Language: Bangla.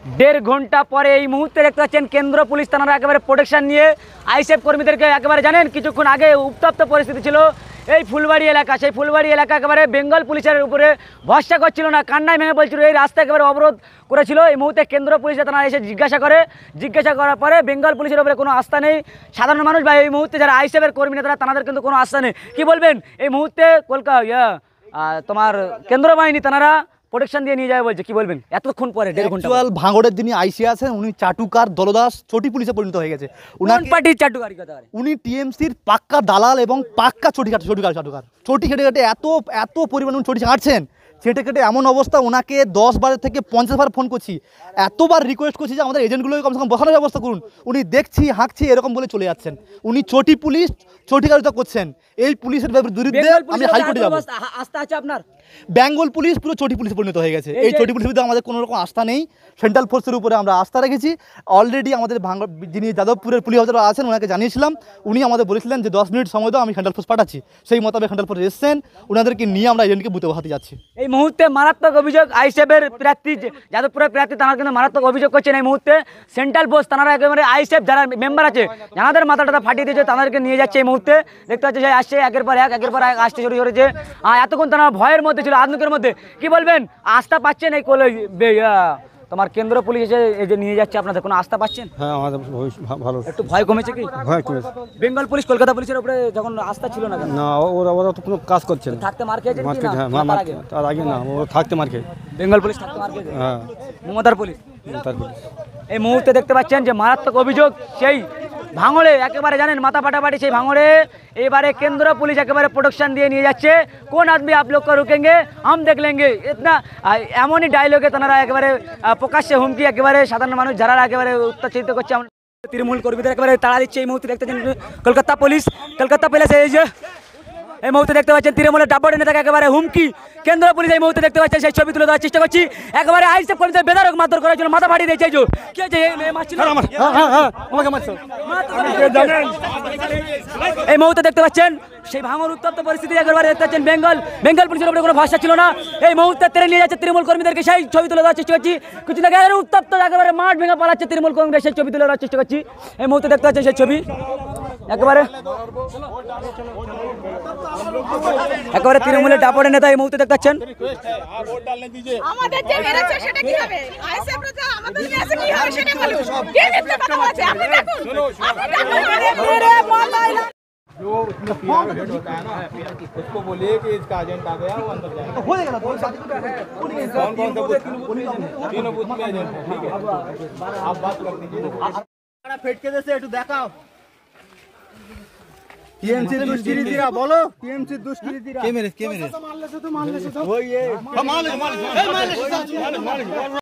দেড় ঘন্টা পরে এই মুহূর্তে দেখতে পাচ্ছেন কেন্দ্র পুলিশ থানারা একেবারে প্রোটেকশন নিয়ে আইএসএফ কর্মীদেরকে একেবারে জানেন কিছুক্ষণ আগে উত্তপ্ত পরিস্থিতি ছিল এই ফুলবাড়ি এলাকা, সেই ফুলবাড়ি এলাকা একেবারে বেঙ্গল পুলিশের উপরে ভরসা করছিল না, কান্নায় ভেঙে বলছিল, এই রাস্তা একেবারে অবরোধ করেছিল। এই মুহূর্তে কেন্দ্র পুলিশ থানা এসে জিজ্ঞাসা করার পরে বেঙ্গল পুলিশের উপরে কোনো আস্থা নেই সাধারণ মানুষ বা এই মুহূর্তে যারা আইএসএফের কর্মী নেতারা তাদের কিন্তু কোনো আস্থা নেই। কি বলবেন এই মুহূর্তে তোমার কেন্দ্র বাহিনী তারা প্রোটেকশন দিয়ে নিয়ে যাবে বলছে, কি বলবেন এতক্ষণ পরে দেড় ঘন্টা? ভাঙড়ের যিনি আইসি আছেন উনি চাটুকার দলদাস চটি পুলিশে পরিণত হয়ে গেছে। কোন পার্টির চাটুকারি কথা? উনি টিএমসির পাক্কা দালাল এবং পাক্কা চাটুকার চটি খেটে খেটে এত পরিমাণ চটি ছাড়ছেন, ছেটে কেটে এমন অবস্থা ওনাকে 10 বার থেকে 50 বার ফোন করছি, এতবার রিকোয়েস্ট করছি যে আমাদের এজেন্টগুলোকে কমসে কম বসানোর ব্যবস্থা করুন। উনি দেখছি হাঁকছি এরকম বলে চলে যাচ্ছেন। উনি চটি পুলিশ চটিকারিতা করছেন। এই পুলিশের বিরুদ্ধে আমি হাইকোর্টে যাব। আস্থা আছে আপনার? বেঙ্গল পুলিশ পুরো চটি পুলিশে পরিণত হয়ে গেছে। এই চটি পুলিশের বিরুদ্ধে আমাদের কোনো রকম আস্থা নেই। সেন্ট্রাল ফোর্সের উপরে আমরা আস্থা রেখেছি। অলরেডি আমাদের যিনি যাদবপুরের পুলিশ অফিসার আছেন ওনাকে জানিয়েছিলাম, উনি আমাদের বলেছিলেন যে 10 মিনিট সময় দাও, আমি সেন্ট্রাল ফোর্স পাঠাচ্ছি। সেই মোতাবেক সেন্ট্রাল ফোর্স এসছেন, ওনাদেরকে নিয়ে আমরা এজেন্টকে বুথে বসাতে যাচ্ছি। এই মুহূর্তে মারাত্মক অভিযোগ আইএসএফের প্রার্থী যাদবপুরের প্রার্থী তারা কিন্তু মারাত্মক অভিযোগ করছেন। এই মুহূর্তে সেন্ট্রাল ফোর্স তারা একেবারে আইএসএফ যারা মেম্বার আছে যাদের মাথাটা ফাটিয়ে দিয়েছে তাদেরকে নিয়ে যাচ্ছে। এই মুহূর্তে দেখতে পাচ্ছে যে আসছে একের পর এক আসতে শুরু করেছে। এতক্ষণ তারা ভয়ের মধ্যে ছিল, আতঙ্কের মধ্যে। কি বলবেন আস্থা পাচ্ছেন এই তোমার কেন্দ্র পুলিশ এই যে নিয়ে যাচ্ছে, আপনাদের কোনো আস্থা পাচ্ছেন? হ্যাঁ, আমাদের ভালো, একটু ভয় কমেছে কি? ভয় কমেছে। বেঙ্গল পুলিশ কলকাতা পুলিশের উপরে যখন আস্থা ছিল না, না ওরা তো কোনো কাজ করছে না। থাকতে মার খেয়েছে মার্কেট, হ্যাঁ তার আগে না, ওরা থাকতে মার খেয়ে। বেঙ্গল পুলিশ থাকতে মার খেয়েছে, হ্যাঁ মমতার পুলিশ। তারপরে এই মুহূর্তে দেখতে পাচ্ছেন যে মারাত্মক অভিযোগ সেই ভাঙড়ে একেবারে জানেন মাথা ফাটাফাটি সেই ভাঙড়ে এবারে কেন্দ্র পুলিশ একেবারে প্রোটেকশন দিয়ে নিয়ে যাচ্ছে। কোন আদমি आप लोग को रुकेंगे हम देख लेंगे, इतना এমনই ডায়লগে তারা একেবারে প্রকাশ্যে হুমকি একেবারে সাধারণ মানুষ যারা একেবারে উত্তেজিত করছে। তৃণমূল কর্মীদের একেবারে তাড়া দিচ্ছে। এই মুহূর্তে দেখতে কলকাতা পুলিশ এই যে এই মুহূর্তে দেখতে পাচ্ছেন তৃণমূলের ডাব্বাডি নেতাকে একেবারে হুমকি কেন্দ্র পুলিশ। এই মুহূর্তে দেখতে পাচ্ছেন সেই ছবি তুলে দেওয়ার চেষ্টা করছি। একেবারে আইএসএফ কর্মীদের বেধড়ক মারধর করার জন্য মাথা ফাটিয়ে দিয়েছে। কি হয়েছে? এই মুহূর্তে দেখতে পাচ্ছেন সেই ভাঙর উত্তপ্ত পরিস্থিতি একেবারে দেখতে পাচ্ছেন। বেঙ্গল পুলিশের উপরে কোনো ভাষা ছিল না। এই মুহূর্তে ট্রেন নিয়ে যাচ্ছে তৃণমূল কর্মীদেরকে, সেই ছবি তুলে দেওয়ার চেষ্টা করছি। কিছু দেখা উত্তপ্ত একেবারে মাঠ ভেঙে পালাচ্ছে তৃণমূল কর্মীদের, সেই ছবি তুলে দেওয়ার চেষ্টা করছি। এই মুহূর্তে দেখতে পাচ্ছেন সেই ছবি একেবারে তৃণমূলের ডাপড়ে নেতা এই মুহূর্তে দেখতে পাচ্ছেন। उसको बोलिए कि इसका एजेंट आ गया, वो अंदर जाएगा। तीनों बूथ में एजेंट है, ठीक है, आप बात कर दीजिए। फेटके जैसे একটু দেখাও টিএমসি দুষ্কৃতীরা, বলো টিএমসি দুষ্কৃতীরা কে মেরেছে? মারলেছে তো ওই